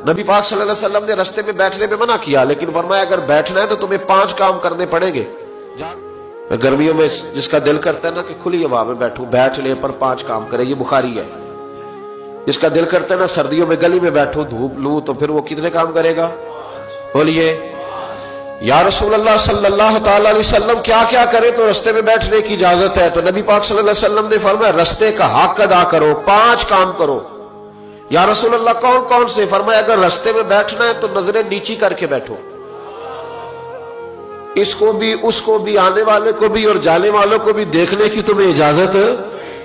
نبی پاک صلی اللہ علیہ وسلم نے رستے میں بیٹھنے میں منع کیا، لیکن فرمایا اگر بیٹھنا ہے تو تمہیں 5 کام کرنے پڑیں گے۔ گرمیوں میں جس کا دل کرتا ہے نا کہ کھلی ہوا میں بیٹھوں، بیٹھ لے پر 5 کام کرے، یہ بخاری ہے۔ جس کا دل کرتا ہے نا سردیوں میں گلی میں بیٹھوں دھوپ لوں، تو پھر وہ کتنے کام کرے گا؟ بولیے یا رسول اللہ صلی اللہ تعالی علیہ وسلم کیا کیا کرے تو رستے میں بیٹھنے کی اجازت ہے؟ تو نبی پاک صلی اللہ علیہ وسلم نے فرمایا رستے کا حق ادا کرو، 5 کام کرو۔ یا رسول اللہ کون کون سے؟ فرمایا اگر رستے میں بیٹھنا ہے تو نظریں نیچی کر کے بیٹھو، اس کو بھی اس کو بھی، آنے والے کو بھی اور جانے والوں کو بھی دیکھنے کی تمہیں اجازت۔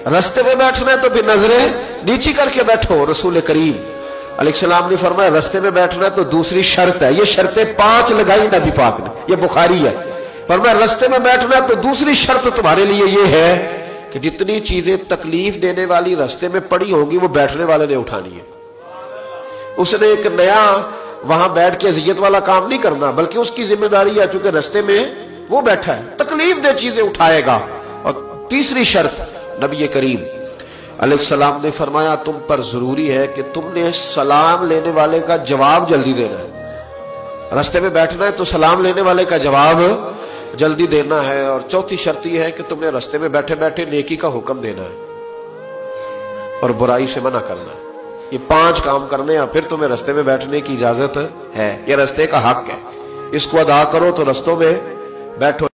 رستے میں بیٹھنا ہے تو پھر نظریں نیچی کر کے بیٹھو۔ رسول کریم علیہ السلام نے فرمایا رستے میں بیٹھنا ہے تو دوسری شرط ہے، یہ شرطیں 5 لگائی نبی پاک نے، یہ بخاری ہے۔ فرمایا رستے میں بیٹھنا ہے تو دوسری شرط تمہارے لیے یہ ہے کہ جتنی چیزیں تکلیف دینے والی رستے میں پڑی ہوگی وہ بیٹھنے والے نے اٹھانی ہے۔ اس نے ایک نیا وہاں بیٹھ کے اذیت والا کام نہیں کرنا، بلکہ اس کی ذمہ داری ہے چونکہ رستے میں وہ بیٹھا ہے، تکلیف دہ چیزیں اٹھائے گا۔ اور تیسری شرط نبی کریم علیہ السلام نے فرمایا تم پر ضروری ہے کہ تم نے سلام لینے والے کا جواب جلدی دینا ہے۔ رستے میں بیٹھنا ہے تو سلام لینے والے کا جواب جلدی دینا ہے۔ اور چوتھی شرط یہ ہے کہ تم نے رستے میں بیٹھے بیٹھے نیکی کا حکم دینا ہے اور برائی سے منع کرنا ہے۔ یہ 5 کام کرنے ہیں، پھر تمہیں رستے میں بیٹھنے کی اجازت ہے۔ یہ رستے کا حق ہے، اس کو ادا کرو تو رستوں میں بیٹھو۔